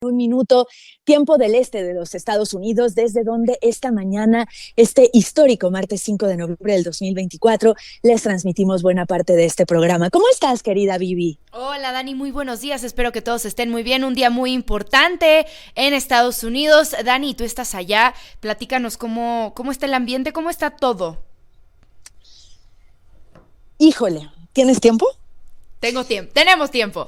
Un minuto, tiempo del este de los Estados Unidos, desde donde esta mañana, este histórico martes 5 de noviembre del 2024, les transmitimos buena parte de este programa. ¿Cómo estás, querida Vivi? Hola Dani, muy buenos días, espero que todos estén muy bien, un día muy importante en Estados Unidos. Dani, tú estás allá, platícanos cómo está el ambiente, cómo está todo. Híjole, ¿tienes tiempo? Tenemos tiempo.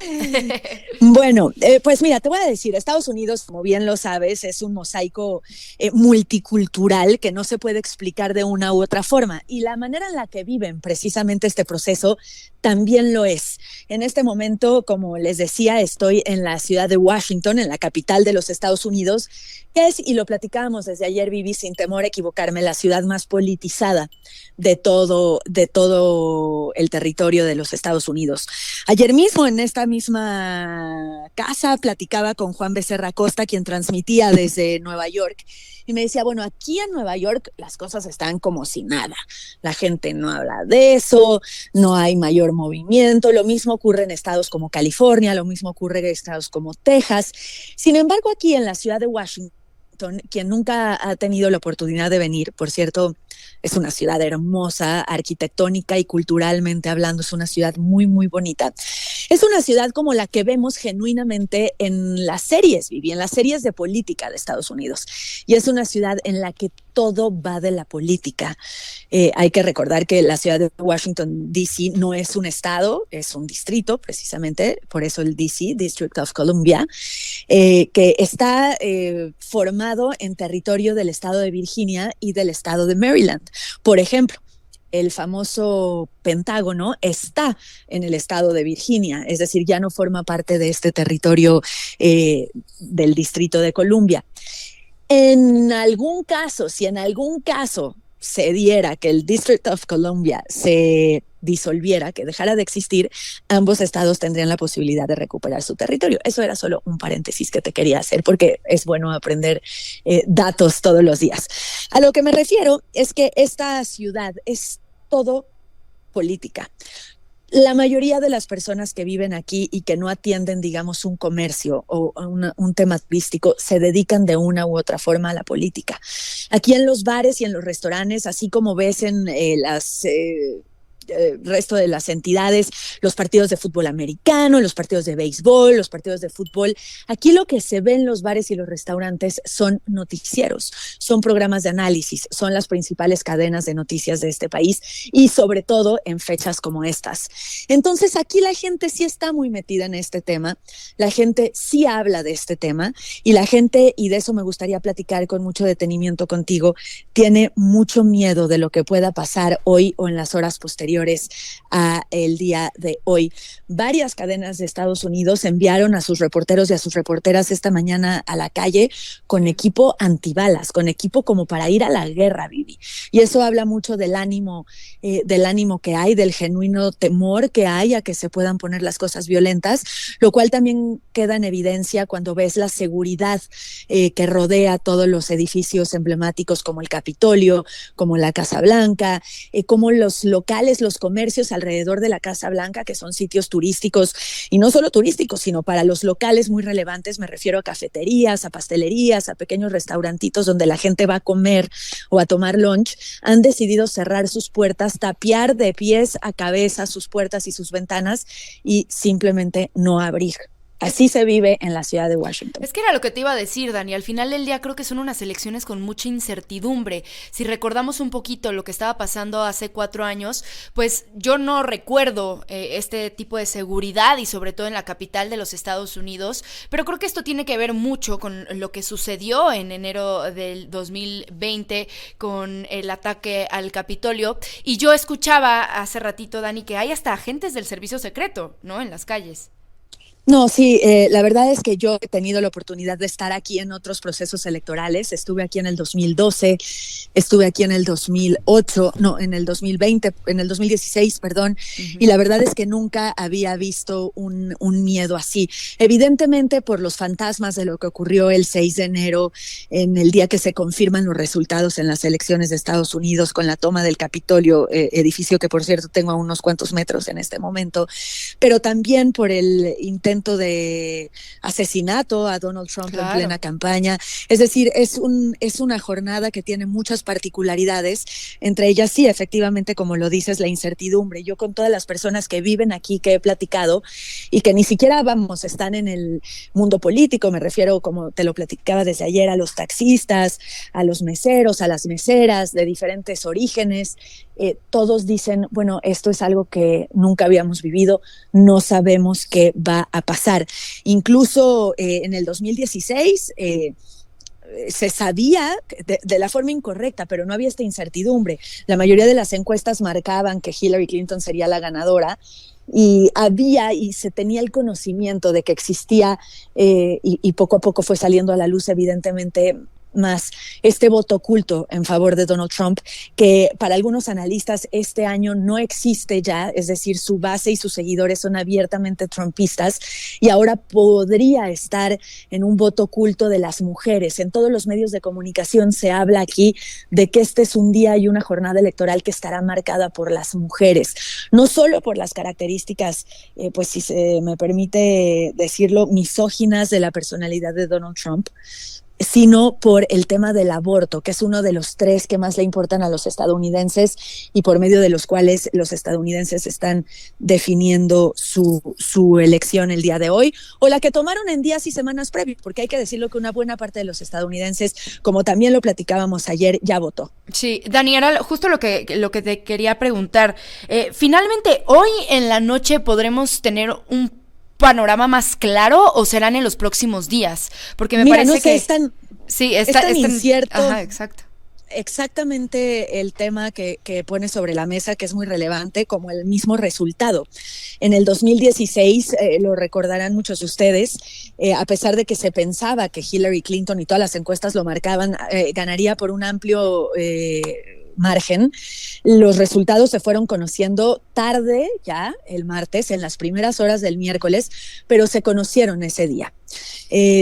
Bueno, pues mira, te voy a decir, Estados Unidos, como bien lo sabes, es un mosaico multicultural que no se puede explicar de una u otra forma. Y la manera en la que viven precisamente este proceso también lo es. En este momento, como les decía, estoy en la ciudad de Washington, en la capital de los Estados Unidos, que es, y lo platicábamos desde ayer, Vivi, sin temor a equivocarme, la ciudad más politizada de todo el territorio de los Estados Unidos. Ayer mismo en esta misma casa platicaba con Juan Becerra Costa, quien transmitía desde Nueva York, y me decía, bueno, aquí en Nueva York las cosas están como si nada. La gente no habla de eso, no hay mayor movimiento. Lo mismo ocurre en estados como California, lo mismo ocurre en estados como Texas. Sin embargo, aquí en la ciudad de Washington, quien nunca ha tenido la oportunidad de venir, por cierto, es una ciudad hermosa, arquitectónica y culturalmente hablando, es una ciudad muy, muy bonita. Es una ciudad como la que vemos genuinamente en las series, Vivi, en las series de política de Estados Unidos. Y es una ciudad en la que todo va de la política. Hay que recordar que la ciudad de Washington, D.C., no es un estado, es un distrito, precisamente, por eso el D.C., District of Columbia, que está formado en territorio del estado de Virginia y del estado de Maryland. Por ejemplo, el famoso Pentágono está en el estado de Virginia, es decir, ya no forma parte de este territorio del Distrito de Columbia. En algún caso, si en algún caso se diera que el District of Columbia se disolviera, que dejara de existir, ambos estados tendrían la posibilidad de recuperar su territorio. Eso era solo un paréntesis que te quería hacer porque es bueno aprender datos todos los días. A lo que me refiero es que esta ciudad es todo política. La mayoría de las personas que viven aquí y que no atienden, digamos, un comercio o un tema turístico, se dedican de una u otra forma a la política. Aquí en los bares y en los restaurantes, así como ves en las resto de las entidades, los partidos de fútbol americano, los partidos de béisbol, los partidos de fútbol. Aquí lo que se ve en los bares y los restaurantes son noticieros, son programas de análisis, son las principales cadenas de noticias de este país y sobre todo en fechas como estas. Entonces aquí la gente sí está muy metida en este tema, la gente sí habla de este tema y la gente, y de eso me gustaría platicar con mucho detenimiento contigo, tiene mucho miedo de lo que pueda pasar hoy o en las horas posteriores a el día de hoy. Varias cadenas de Estados Unidos enviaron a sus reporteros y a sus reporteras esta mañana a la calle con equipo antibalas, con equipo como para ir a la guerra, Vivi. Y eso habla mucho del ánimo que hay, del genuino temor que hay a que se puedan poner las cosas violentas, lo cual también queda en evidencia cuando ves la seguridad que rodea todos los edificios emblemáticos como el Capitolio, como la Casa Blanca, como los locales, los comercios alrededor de la Casa Blanca, que son sitios turísticos, y no solo turísticos, sino para los locales muy relevantes, me refiero a cafeterías, a pastelerías, a pequeños restaurantitos donde la gente va a comer o a tomar lunch, han decidido cerrar sus puertas, tapiar de pies a cabeza sus puertas y sus ventanas y simplemente no abrir. Así se vive en la ciudad de Washington. Es que era lo que te iba a decir, Dani. Al final del día creo que son unas elecciones con mucha incertidumbre. Si recordamos un poquito lo que estaba pasando hace 4 años, pues yo no recuerdo este tipo de seguridad y sobre todo en la capital de los Estados Unidos, pero creo que esto tiene que ver mucho con lo que sucedió en enero del 2020 con el ataque al Capitolio. Y yo escuchaba hace ratito, Dani, que hay hasta agentes del servicio secreto, ¿no? En las calles. No, sí, la verdad es que yo he tenido la oportunidad de estar aquí en otros procesos electorales. Estuve aquí en el 2012, estuve aquí en el 2008, no, en el 2020, en el 2016, perdón, y la verdad es que nunca había visto un miedo así. Evidentemente por los fantasmas de lo que ocurrió el 6 de enero, en el día que se confirman los resultados en las elecciones de Estados Unidos con la toma del Capitolio, edificio que por cierto tengo a unos cuantos metros en este momento, pero también por el intento intento de asesinato a Donald Trump Claro. en plena campaña. Es decir, es una jornada que tiene muchas particularidades, entre ellas sí, efectivamente, como lo dices, la incertidumbre. Yo con todas las personas que viven aquí, que he platicado y que ni siquiera, vamos, están en el mundo político, me refiero, como te lo platicaba desde ayer, a los taxistas, a los meseros, a las meseras de diferentes orígenes, todos dicen, bueno, esto es algo que nunca habíamos vivido, no sabemos qué va a pasar. Incluso en el 2016 se sabía de la forma incorrecta, pero no había esta incertidumbre. La mayoría de las encuestas marcaban que Hillary Clinton sería la ganadora, y se tenía el conocimiento de que existía, y poco a poco fue saliendo a la luz, evidentemente, más este voto oculto en favor de Donald Trump, que para algunos analistas este año no existe ya, es decir, su base y sus seguidores son abiertamente trumpistas, y ahora podría estar en un voto oculto de las mujeres. En todos los medios de comunicación se habla aquí de que este es un día y una jornada electoral que estará marcada por las mujeres, no solo por las características, pues si se me permite decirlo, misóginas de la personalidad de Donald Trump, sino por el tema del aborto, que es uno de los 3 que más le importan a los estadounidenses y por medio de los cuales los estadounidenses están definiendo su elección el día de hoy, o la que tomaron en días y semanas previos, porque hay que decirlo que una buena parte de los estadounidenses, como también lo platicábamos ayer, ya votó. Sí, Dani, era justo lo que te quería preguntar. Finalmente, hoy en la noche podremos tener un panorama más claro, o serán en los próximos días, porque me parece que es tan incierto. Ajá, exacto. Exactamente el tema que pone sobre la mesa, que es muy relevante, como el mismo resultado. En el 2016, lo recordarán muchos de ustedes, a pesar de que se pensaba que Hillary Clinton, y todas las encuestas lo marcaban, ganaría por un amplio margen, los resultados se fueron conociendo tarde, ya el martes, en las primeras horas del miércoles, pero se conocieron ese día.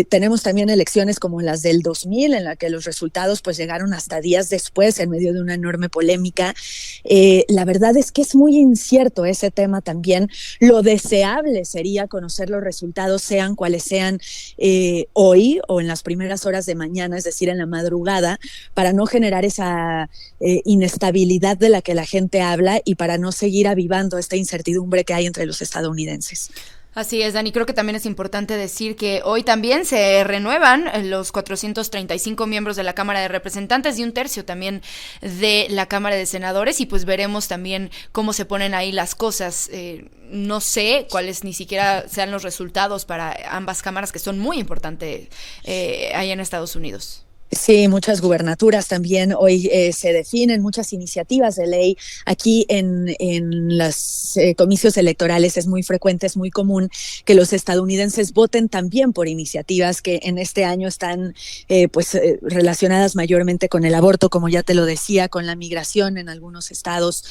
Tenemos también elecciones como las del 2000, en la que los resultados pues llegaron hasta días después, en medio de una enorme polémica. La verdad es que es muy incierto ese tema también. Lo deseable sería conocer los resultados, sean cuales sean, hoy o en las primeras horas de mañana, es decir, en la madrugada, para no generar esa inestabilidad de la que la gente habla y para no seguir avivando esta incertidumbre que hay entre los estadounidenses. Así es, Dani. Creo que también es importante decir que hoy también se renuevan los 435 miembros de la Cámara de Representantes y 1/3 también de la Cámara de Senadores, y pues veremos también cómo se ponen ahí las cosas. No sé cuáles ni siquiera sean los resultados para ambas cámaras, que son muy importantes allá en Estados Unidos. Sí, muchas gubernaturas también hoy se definen, muchas iniciativas de ley. Aquí en los comicios electorales es muy frecuente, es muy común que los estadounidenses voten también por iniciativas que en este año están relacionadas mayormente con el aborto, como ya te lo decía, con la migración en algunos estados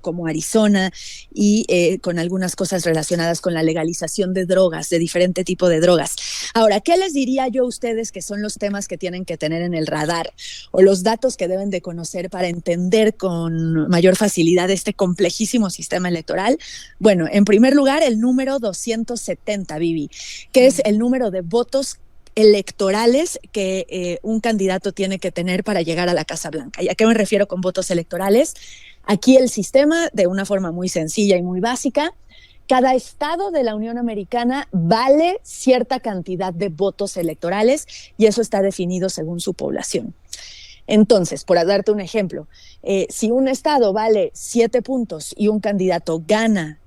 como Arizona, y con algunas cosas relacionadas con la legalización de drogas, de diferente tipo de drogas. Ahora, ¿qué les diría yo a ustedes que son los temas que tienen que tener en el radar, o los datos que deben de conocer para entender con mayor facilidad este complejísimo sistema electoral? Bueno, en primer lugar, el número 270, Vivi, que es el número de votos electorales que un candidato tiene que tener para llegar a la Casa Blanca. ¿Y a qué me refiero con votos electorales? Aquí el sistema, de una forma muy sencilla y muy básica, cada estado de la Unión Americana vale cierta cantidad de votos electorales, y eso está definido según su población. Entonces, por darte un ejemplo, si un estado vale 7 puntos y un candidato gana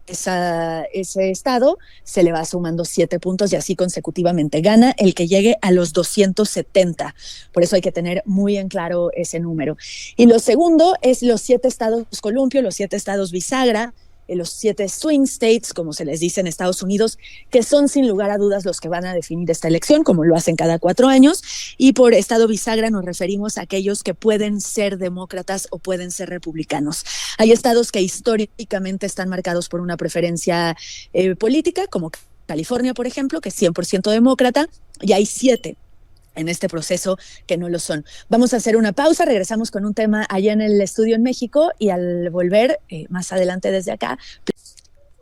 ese estado, se le va sumando 7 puntos y así consecutivamente. Gana el que llegue a los 270. Por eso hay que tener muy en claro ese número. Y lo segundo es los 7 estados columpio, los 7 estados bisagra, los 7 swing states, como se les dice en Estados Unidos, que son sin lugar a dudas los que van a definir esta elección, como lo hacen cada 4 años, y por estado bisagra nos referimos a aquellos que pueden ser demócratas o pueden ser republicanos. Hay estados que históricamente están marcados por una preferencia política, como California, por ejemplo, que es 100% demócrata, y hay 7 en este proceso que no lo son. Vamos a hacer una pausa, regresamos con un tema allá en el estudio en México, y al volver, más adelante desde acá,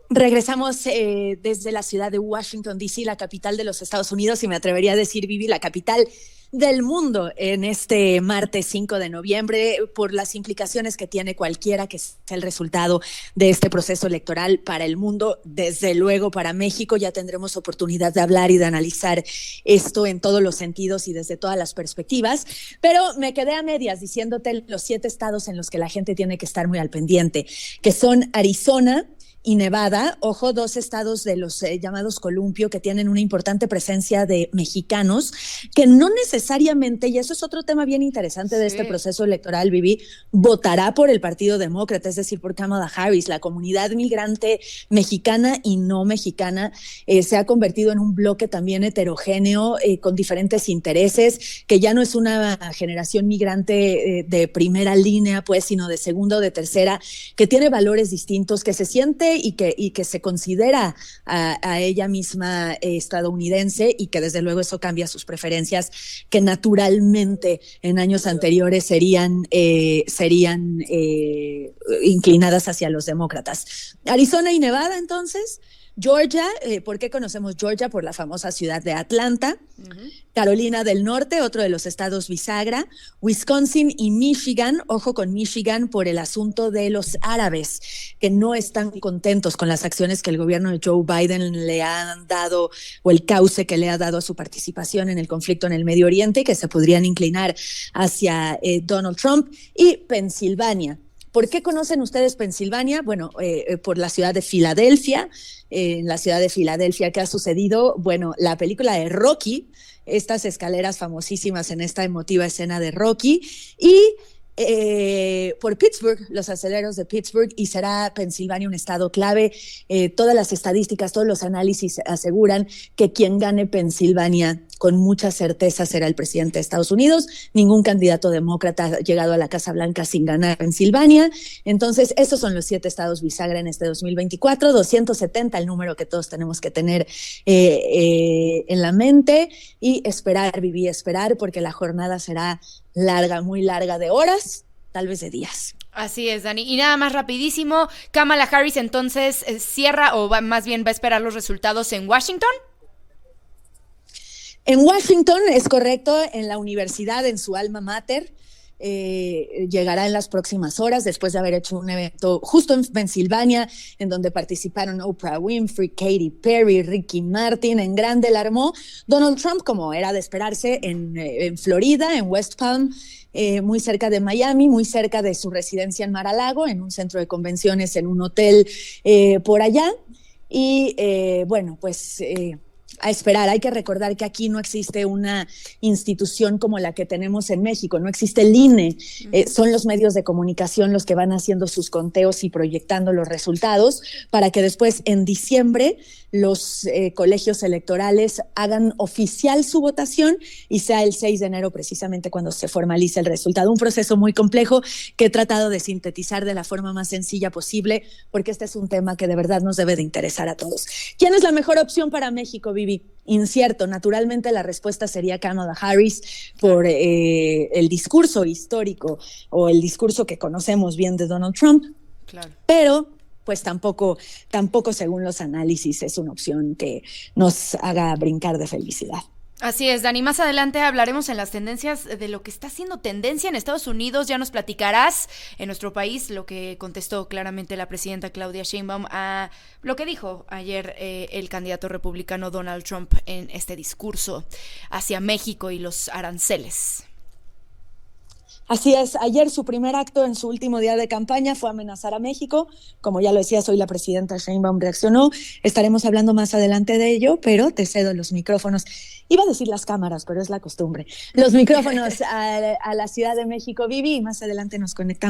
Regresamos desde la ciudad de Washington, D.C., la capital de los Estados Unidos, y me atrevería a decir, Vivi, la capital del mundo en este martes 5 de noviembre, por las implicaciones que tiene cualquiera que sea el resultado de este proceso electoral para el mundo. Desde luego para México ya tendremos oportunidad de hablar y de analizar esto en todos los sentidos y desde todas las perspectivas, pero me quedé a medias diciéndote los 7 estados en los que la gente tiene que estar muy al pendiente, que son Arizona y Nevada, ojo, 2 estados de los llamados columpio que tienen una importante presencia de mexicanos que no necesariamente, y eso es otro tema bien interesante de este proceso electoral, Vivi, votará por el Partido Demócrata, es decir, por Kamala Harris. La comunidad migrante mexicana y no mexicana se ha convertido en un bloque también heterogéneo con diferentes intereses, que ya no es una generación migrante de primera línea, pues, sino de segunda o de tercera, que tiene valores distintos, que se siente y que se considera a ella misma estadounidense, y que desde luego eso cambia sus preferencias, que naturalmente en años anteriores serían inclinadas hacia los demócratas. Arizona y Nevada, entonces. Georgia, ¿por qué conocemos Georgia? Por la famosa ciudad de Atlanta. Carolina del Norte, otro de los estados bisagra. Wisconsin y Michigan, ojo con Michigan por el asunto de los árabes, que no están contentos con las acciones que el gobierno de Joe Biden le han dado, o el cauce que le ha dado a su participación en el conflicto en el Medio Oriente, y que se podrían inclinar hacia Donald Trump. Y Pensilvania. ¿Por qué conocen ustedes Pensilvania? Bueno, por la ciudad de Filadelfia. En la ciudad de Filadelfia, ¿qué ha sucedido? Bueno, la película de Rocky, estas escaleras famosísimas en esta emotiva escena de Rocky, y por Pittsburgh, los aceleros de Pittsburgh, y será Pensilvania un estado clave. Todas las estadísticas, todos los análisis aseguran que quien gane Pensilvania con mucha certeza será el presidente de Estados Unidos. Ningún candidato demócrata ha llegado a la Casa Blanca sin ganar Pensilvania. Entonces, esos son los 7 estados bisagra en este 2024, 270 el número que todos tenemos que tener en la mente, y esperar, Vivi, esperar, porque la jornada será larga, muy larga, de horas, tal vez de días. Así es, Dani. Y nada más rapidísimo, Kamala Harris entonces cierra, o más bien va a esperar los resultados en Washington. En Washington, es correcto, en la universidad, en su alma mater. Llegará en las próximas horas, después de haber hecho un evento justo en Pensilvania, en donde participaron Oprah Winfrey, Katy Perry, Ricky Martin. En grande la armó Donald Trump, como era de esperarse, en Florida, en West Palm, muy cerca de Miami, muy cerca de su residencia en Mar-a-Lago, en un centro de convenciones, en un hotel por allá. Y bueno, pues a esperar. Hay que recordar que aquí no existe una institución como la que tenemos en México, no existe el INE, son los medios de comunicación los que van haciendo sus conteos y proyectando los resultados, para que después en diciembre los colegios electorales hagan oficial su votación y sea el 6 de enero precisamente cuando se formalice el resultado. Un proceso muy complejo que he tratado de sintetizar de la forma más sencilla posible, porque este es un tema que de verdad nos debe de interesar a todos. ¿Quién es la mejor opción para México, Vivi? Incierto. Naturalmente la respuesta sería Kamala Harris por el discurso histórico, o el discurso que conocemos bien de Donald Trump. Claro. Pero pues tampoco según los análisis es una opción que nos haga brincar de felicidad. Así es, Dani. Más adelante hablaremos en las tendencias de lo que está haciendo tendencia en Estados Unidos. Ya nos platicarás en nuestro país lo que contestó claramente la presidenta Claudia Sheinbaum a lo que dijo ayer el candidato republicano Donald Trump en este discurso hacia México y los aranceles. Así es, ayer su primer acto en su último día de campaña fue amenazar a México. Como ya lo decías, hoy la presidenta Sheinbaum reaccionó. Estaremos hablando más adelante de ello, pero te cedo los micrófonos. Iba a decir las cámaras, pero es la costumbre. Los micrófonos a la Ciudad de México, Vivi, y más adelante nos conectamos.